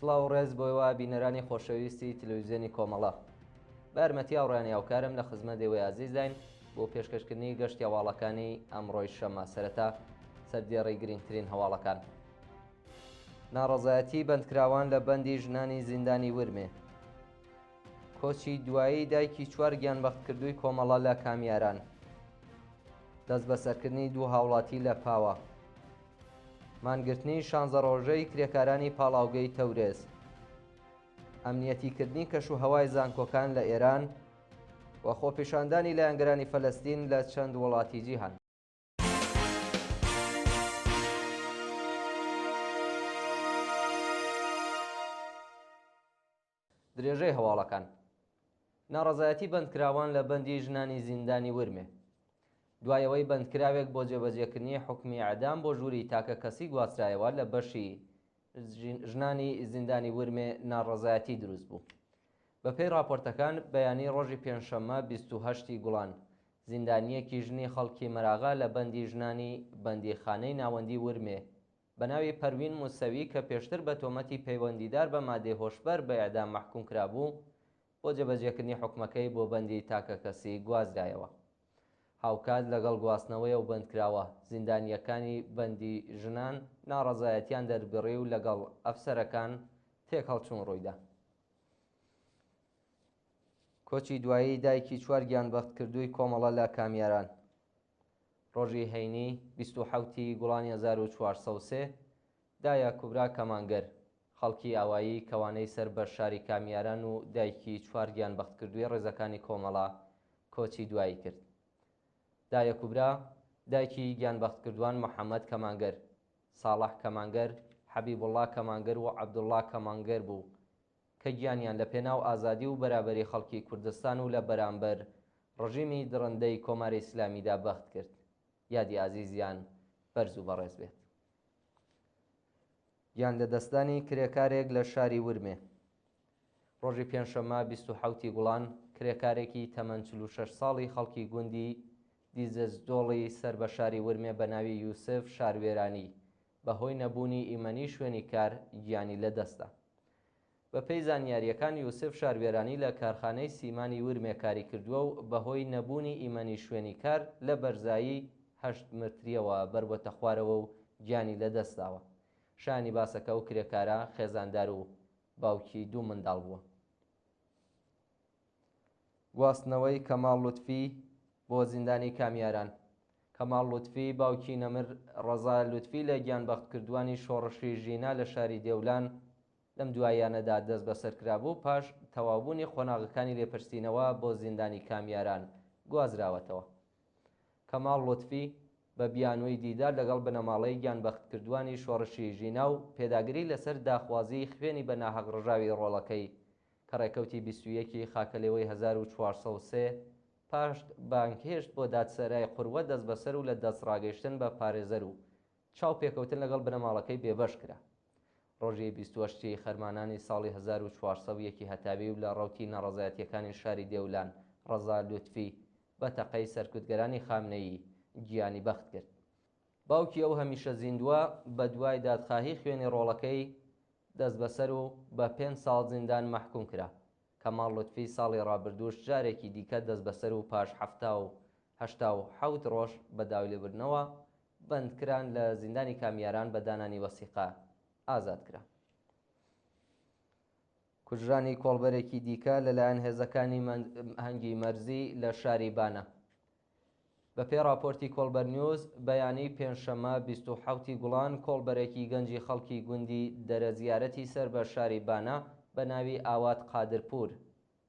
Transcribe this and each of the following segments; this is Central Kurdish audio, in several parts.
سڵاو و ڕێز بۆیەوە بینەرانی خۆشەویستی تەلەڤیزیۆنی کۆمەڵە. بە یارمەتی هاوڕێیان یاوکارم لە خزمەت ئێوەی عەزیزداین بۆ پێشکەشکردنی گەشتی هەواڵەکانی ئەمڕۆی شەمە. سەرەتا سەردێڕەی گرنگترین هەواڵەکان. ناڕەزایەتی بەندکراوان لە بەندی ژنانی زیندانی ورمێ. کۆچی دوایی دایکی 4 گیانبەختکردووی کۆمەڵە لە کامیاران. دەست بەسەرکردنی 2 هاوڵاتی لە پاوە. مانگرتنی 16 ڕۆژەی کرێکارانی پاڵاوگەی تەورێز. ئەمنیەتیکردنی کەشوهەوای زانکۆکان لە ئێران و خۆپیشاندانی لایەنگەرانی فەلەستین لە چەند وڵاتی جیهان. درێژەی هەواڵەکان. ناڕەزایەتی بەندکراوان لە بەندی ژنانی زیندانی ورمێ. دوایەوەی بەندکراوێک بۆ جێبەجێکردنی حوکمی ئەعدام بۆ ژووری تاکە کەسی گواسترایەوە لە بەشی ژنانی زیندانی ورمێ ناڕەزایەتی دروست بوو. بەپێی راپۆرتەکان بەیانی ڕۆژی پێنجشەممە 28 گوڵان زیندانیەکی ژنی خەڵکی مەراغا لە بەندی ژنانی بەندیخانەی ناوەندی ورمێ بە ناوی پەروین موسەوی کە پێشتر بە تۆمەتی پەیوەندیدار بە مادەی هۆشبەر بە ئێعدام مەحکوم کرابوو بۆ جێبەجێکردنی حوکمەکەی بۆ بەندی تاکە کەسی گوازرایەوە. هاوکات لەگەڵ گواستنەوەی و بەندکراوە زیندانیەکانی بەندی ژنان ناڕەزایەتیان دەربڕی و لەگەڵ ئەفسەرەکان تێکهەڵچوون ڕوویدا. کۆچی دوایی دایکی 4 گیانبەختکردووی کۆمەڵە لە کامیاران. ڕۆژی هەینی 27 گوڵانی 1403 دایە کوبرا کەمانگەر خەڵکی ئاوایی کەوانەی سەر بە شاری کامیاران و دایکی 4 گیانبەختکردووی ڕێزەکانی کۆمەڵە کۆچی دوایی کرد. دایە کوبرا دایکی گیانبەختکردووان محەممەد کەمانگەر، ساڵح کەمانگەر، حەبیبوڵڵا کەمانگەر و عەبدوڵڵا کەمانگەر بوو کە گیانیان لە پێناو ئازادی و بەرابەری خەڵکی کوردستان و لە بەرامبەر ڕژیمی درڕندەی کۆماری ئیسلامیدا بەخت کرد. یادی عەزیزیان بەرز و بەڕێز بێت. گیان لە دەستانی کرێکارێک لە شاری ورمێ. ڕۆژی پێنجشەممە 27 گوڵان کرێکارێکی تەمەن 46 ساڵی خەڵکی گوندی دیزەزدۆڵی سەر بە شاری ورمێ بە ناوی یوسف شاروێرانی بەهۆی نەبوونی ئیمەنی شوێنی کار گیانی لە دەستا. بەپێی زانیاریەکان یوسف شاروێرانی لە کارخانەی سیمانی ورمێ کاری کردووە و بەهۆی نەبوونی ئیمەنی شوێنی کار لە بەرزایی 8 مرتریەوە بربۆتە خوارەوە و گیانی لە دەستاوە. شانی باسەکە و کرێکارە خێزاندار و باوکی 2 منداڵ بووە. گواستنەوەی کەماڵ لوتفی بۆ زیندانی کامیاران. کەماڵ لوتفی باوکی نەمر ڕەزا لوتفی لە گیانبەختکردوانی شۆڕشی ژینا لە شاری دێولان لەم دواییانەدا دەست بەسەرکرابوو پاش تەواوبوونی خۆناغەکانی لێپرسینەوە بۆ زیندانی کامیاران گوازراوەتەوە. کەماڵ لوتفی بە بیانووی دیدار لەگەڵ بنەماڵەی گیانبەختکردوانی شۆڕشی ژینا و پێداگری لەسەر داخوازی خوێنی بە ناحەق ڕژاوی ڕۆڵەکەی کە ڕێکەوتی 21 خاکەلێوەی 1403 پاش بانکهێشت بۆ دادسەرای قوروە دەست بەسەر و لە دەست ڕاگەیشتن بە پارێزەر و چاو پێکەوتن لەگەڵ بنەماڵەکەی بێبەش کرا. ڕۆژی 28 خەرمانانی ساڵی 1401 هەتاوی و لە ڕەوتی ناڕەزایەتیەکانی شاری دێولان ڕەزا لوتفی بە تەقەی سەرکوتگەرانی خامنەیی گیانی بەخت کرد. باوکی ئەو هەمیشە زیندووە بە دوای دادخواهی خوێنی ڕۆڵەکەی دەست بەسەر و بە 5 ساڵ زیندان مەحکوم کرا. کەماڵ لوتفی ساڵی ڕابردووش جارێکی دیکە دەست بەسەر و پاش 77 ڕۆژ بە داویلێبوونەوە بەندکران لە زیندانی کامیاران بە دانانی وەسیقە ئازاد کرا. کوژرانی کۆڵبەرێکی دیکە لەلایەن هێزەکانی هەنگی مەرزی لە شاری بانە. بەپێی راپۆرتی کۆڵبەر نیوز بەیانی پێنجشەممە 27 گوڵان کۆڵبەرێکی گەنجی خەڵکی گوندی دەرەزیارەتی سەر بە شاری بانە بە ناوی ئاوات قادرپور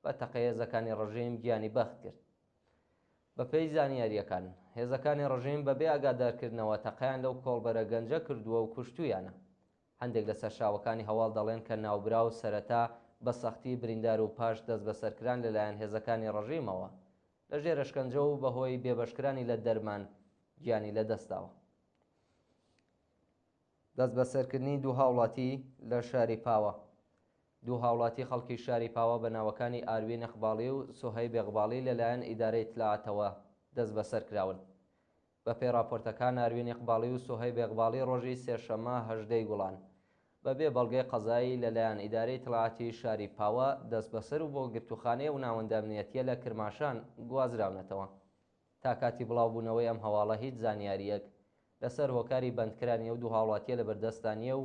بە تەقەی هێزەکانی ڕژیم گیانی بەخت کرد. بەپێی زانیاریەکان هێزەکانی ڕژیم بەبێ ئاگادارکردنەوە تەقەیان لەو کۆڵبەرە گەنجە کردووە و کوشتویانە. هەندێک لە سەرچاوەکانی هەواڵ دەڵێن کە ناوبرا و سەرەتا بە سەختی بریندار و پاش دەست بەسەرکران لەلایەن هێزەکانی ڕژیمەوە لە ژێر شکنجە و بەهۆی بێبەشکرانی لە دەرمان گیانی لە دەستاوە. دەست بەسەرکردنی 2 هاوڵاتی لە شاری پاوە. 2 هاوڵاتی خەڵکی شاری پاوە بە ناوەکانی ئاروین ئەقباڵی و سوهەیب ئەقباڵی لەلایەن ئیدارەی ئیطلاعاتەوە دەست بەسەرکراون. بەپێی راپۆرتەکان ئاروین ئەقباڵی و سوهەیب ئەقباڵی ڕۆژی سێشەممە 18 گوڵان بەبێ بەڵگەی قەزایی لەلایەن ئیدارەی تەڵاعاتی شاری پاوە دەست بەسەر و بۆ گرتوخانەیە و ناوەندە ئەمنیەتیە لە کرماشان گوازراونەتەوە. تا کاتی بڵاوبوونەوەی ئەم هەواڵە هیچ زانیاریەک لەسەر هۆکاری بەندکرانی ئەو دوو هاوڵاتیە لە بەردەستانیە و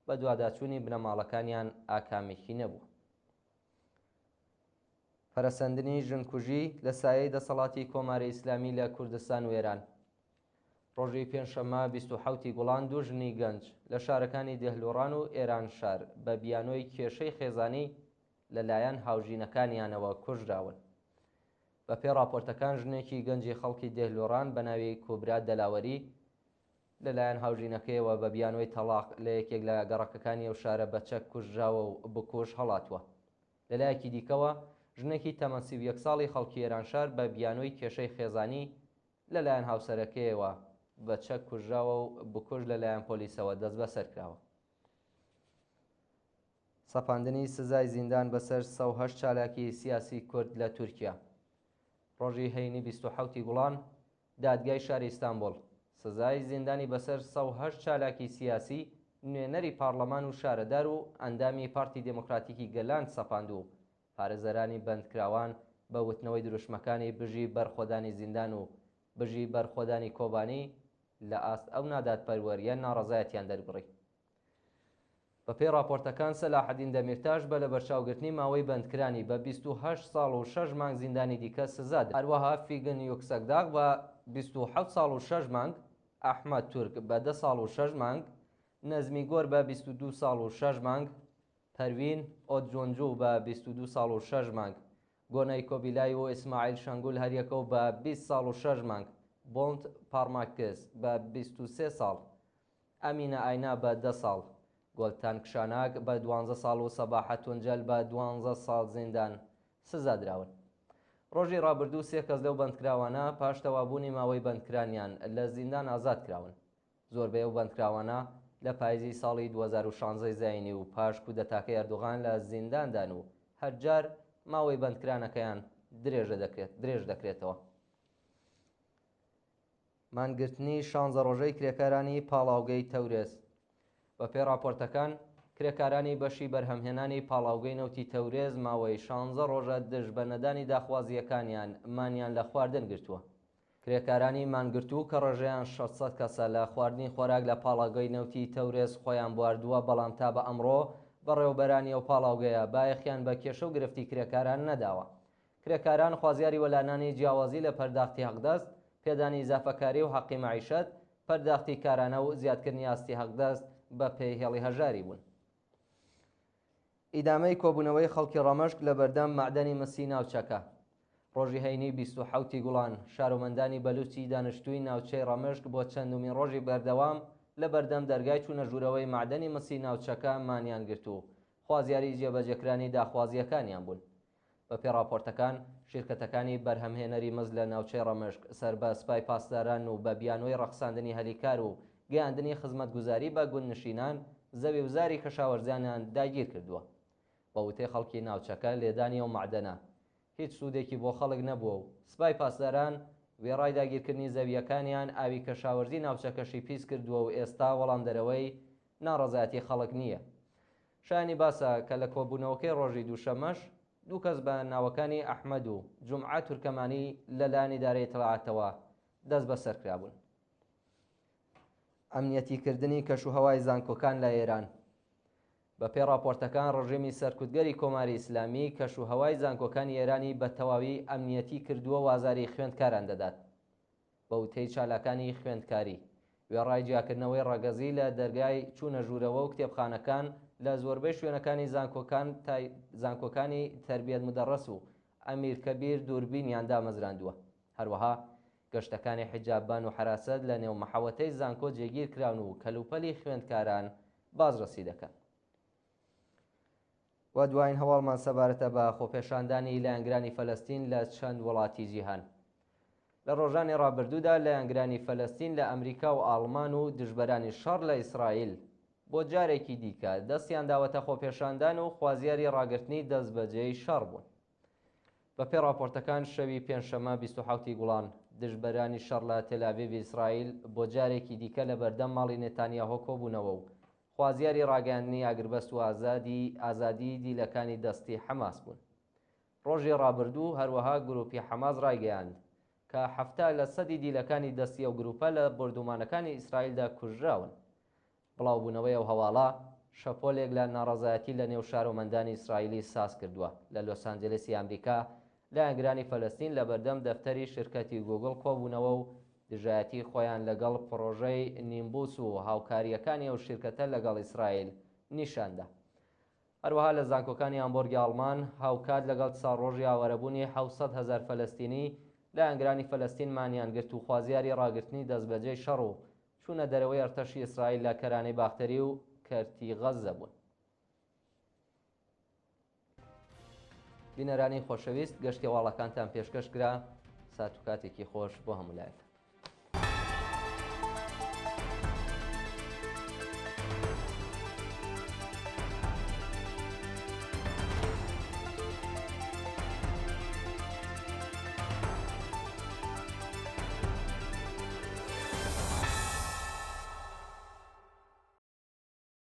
بە دوواداچوونی بنەماڵەکانیان ئاکامێکی نەبوو. پەرەسەندنی ژنکوژی لە سایەی دەسەڵاتی کۆماری ئیسلامی لە کوردستان و ئێران. ڕۆژی پێنجشەممە 27 گوڵان دوو ژنی گەنج لە شارەکانی دێهلۆڕان و ئێران شار بە بیانۆی کێشەی خێزانی لەلایەن هاوژینەکانیانەوە کوژراون. بە پێ راپۆرتەکان ژنێکی گەنجی خەڵکی دێهلۆڕان بە ناوی کوبرا دەلاوەری لەلایەن هاوژینەکەیەوە بە بیانۆی تەلاق لە یەکێک لە گەڕەکەکانی ئەو شارە بە چەک کوژراوە و بکوژ هەڵاتوە. لەلایەکی دیکەوە ژنێکی تەمەن 31 ساڵی خەڵکی ئێرانشار بە بیانۆی کێشەی خێزانی لەلایەن هاوسەرەکەیەوە بە چەک کوژراوە و بکوژ لەلایەن پۆلیسەوە دەست بەسەر کراوە. سەپاندنی سزای زیندان بەسەر 108 چالاکی سیاسی کورد لە تورکیا. ڕۆژی هەینی 27 گوڵان دادگای شاری ئیستانبوڵ سزای زیندانی بەسەر 108 چالاکی سیاسی، نوێنەری پارلەمان و شارەدار و ئەندامی پارتی دموکراتیکی گەلاند سەپاند و پارێزەرانی بەندکراوان بە وتنەوەی دروشمەکانی بژی بەرخۆدانی زیندان و بژی بەرخۆدانی کۆبانی لە ئاست ئەو نادادپەروەریە ناڕەزایەتیان دەربڕی. بە پێی راپۆرتەکان سەلاحەدین دەمیرتاش بە لە بەرچاوگرتنی ماوەی بەندکرانی بە 28 ساڵ و 6 مانگ زیندانی دیکە سزاد. هەروەها فیگن یوکسەکداغ بە 27 ساڵ و 6 مانگ، ئەحمەد تورک بە 10 ساڵ و 6 مانگ، نەزمی گۆر بە 22 ساڵ و 6 مانگ، پەروین ئۆتجۆنجو بە 22 ساڵ و 6 مانگ، گۆنەی کۆبیلای و ئیسماعیل شەنگول هەریەکە و بە 20 ساڵ و 6 مانگ، بۆند پارماکس بە 23 ساڵ، ئەمینە ئاینا بە 10 ساڵ، گۆلتان کشاناک بە 12 ساڵ و سەباحە تونجەل بە 12 ساڵ زیندان سزادراون. ڕۆژی ڕابردوو 3 کەس لەو بەندکراوانە پاش تەوابوونی ماوەی بەندکرانیان لە زیندان ئازاد کراون. زۆربەی ئەو بەندکراوانە لە پاییزی ساڵی 2016 زاینی و پاش کودەتاکەی ئەردوغان لە زینداندان و هەرجار ماوەی بەندکرانەکەیان درێژ دەکرێتەوە. مانگرتنی 16 ڕۆژەی کرێکارانی پاڵاوگەی تەورێز. بە پێی راپۆرتەکان کرێکارانی بەشی بەرهەمهێنانی پاڵاوگەی نەوتی تەورێز ماوەی 16 ڕۆژە دژ بە نەدانی داخوازیەکانیان مانیان لە خواردن گرتووە. کرێکارانی مانگرتوو کە ڕێژەیان 600 کەسە لە خواردنی خۆراک لە پاڵاوگەی نەوتی تەورێز خۆیان بواردووە، بەڵام تا بە ئەمڕۆ بەڕێوەبەرانی ئەو پاڵاوگەیە بایەخیان بە کێشە و گرفتی کرێکاران نەداوە. کرێکاران خوازیاری وەلانانی جیاوازی لە پەرداختی حەقدەست، پێدانی ئیزافەکاری و حەقی مەعیشەت، پەرداختی کارانە و زیادکردنی ئاستی حەقدەست بە پێی هێڵی هەژاری بوون. ئیدامەی کۆبوونەوەی خەڵکی ڕەمەشق لە بەردەم مەعدەنی مسی ناوچەکە. ڕۆژی هەینی 27 گوڵان شارۆمەندانی بەلوچی دانیشتووی ناوچەی ڕەمەشق بۆ چەندومین ڕۆژی بەردەوام لە بەردەم دەرگای چوونە ژوورەوەی مەعدەنی مسی ناوچەکە مانیان گرت و خوازیاری جێبەجێکرانی داخوازیەکانیان بوون. بە پێی راپۆرتەکان شیرکەتەکانی بەرهەمهێنەری مزد لە ناوچەی ڕەمەشق سەر بە سپای پاسداران و بە بیانۆی ڕەخساندنی هەلیکار و گەیاندنی خزمەتگوزاری بە گوندنشینان زەوی وزاری کەشاوەرزیانیان داگیر کردووە. بە وتەی خەڵکی ناوچەکە لێدانی ئەو مەعدەنە هیچ سوودێکی بۆ خەڵک نەبووە و سپای پاسداران وێڕای داگیرکردنی زەویەکانیان ئاوی کەشاوەرزی ناوچەکەشی پیس کردووە و ئێستا وەڵام دەرەوەی ناڕەزایەتی خەڵک نییە. شایانی باسە کە لە کۆبوونەوەکەی ڕۆژی دووشەمەش دوو کەس بە ناوەکانی ئەحمەد و جومعە تورکەمانی لەلایەن ئیدارەی تەڵاعاتەوە دەست بەسەر کرابوون. ئەمنیەتیکردنی کەشوهەوای زانکۆکان لە ئێران. بە پێی راپۆرتەکان ڕژێمی سەرکوتگەری کۆماری ئیسلامی کەشوهەوای زانکۆکانی ئێرانی بە تەواوی ئەمنیەتی کردووە وازاری خوێندکاران دەدات. بە وتەی چالاکانی خوێندکاری وێڕای جیاکردنەوەی ڕەگەزی لە دەرگای چوونە ژوورەوە و کتێبخانەکان لە زۆربەی شوێنەکانی زانکۆکانی تەربیەت مدەڕەس و ئەمیرکەبیر دووربینیان دامەزراندووە. هەروەها گەشتەکانی حیجاببان و حراسەت لە نێو مەحەوەتەی زانکۆ جێگیر کراون و کەلوپەلی خوێندکاران بازرسی دەکەن. و دوایین هەواڵمان سەبارەتە بە خۆپێشاندانی لایەنگرانی فەلەستین لە چەند وڵاتی جیهان. لە ڕۆژانی ڕابردوودا لایەنگرانی فەلەستین لە ئەمریکا و ئاڵمان و دژبەرانی شەڕ لە ئیسرائیل بۆ جارێکی دیکە دەستیان داوەتە خۆپێشاندان و خوازیاری ڕاگررتنی دەستبەجێی شەڕ بوون. بە پێی راپۆرتەکان شەوی پێنجشەممە 27 گوڵان دژبەرانی شەڕ لە تێل ئاڤیڤ ئیسرائیل بۆ جارێکی دیکە لە بەردەم ماڵی نێتانیاهۆ کۆبوونەوە و خوازیاری ڕاگەاندنی ئاگربەست و ئازادی دیلەکانی دەستی حەماس بوون. ڕۆژی ڕابردوو هەروەها گروپی حەماس ڕایگەیاند کە 70% دیلەکانی دەستی ئەو گروپە لە بردومانەکانی ئیسرائیلدا کوژراون. بڵاوبوونەوەی ئەو هەواڵە شەپۆلێک لە ناڕەزایەتی لە نێو شارۆمەندانی ئیسرائیلی ساز کردووە. لە لۆس ئانجلسی ئەمریکا لایەنگرانی فەلەستین لە بەردەم دەفتەری شرکەتی گوگڵ کۆبوونەوە و دژایەتی خۆیان لەگەڵ پرۆژەی نیمبوس و هاوکاریەکانی ئەو شرکەتە لەگەڵ ئیسرائیل نیشاندا. هەروەها لە زانکۆکانی هامبۆرگی ئاڵمان هاوکات لەگەڵ چاڕۆژی ئاوارەبوونی 700,000 فەلەستینی لایەنگرانی فەلەستین مانیانگرت و خوازیاری ڕاگررتنی دەستبەجێی شەڕ و چوونە دەرەوەی ئەرتەشی ئیسرائیل لە کەرانەی باختەری و کەرتی غەزە بوون. بینەرانی خۆشەویست، گەشتی هەواڵەکانتان پێشکەشکرا. سات و کاتێکی خۆش بۆ هەموو لایەک.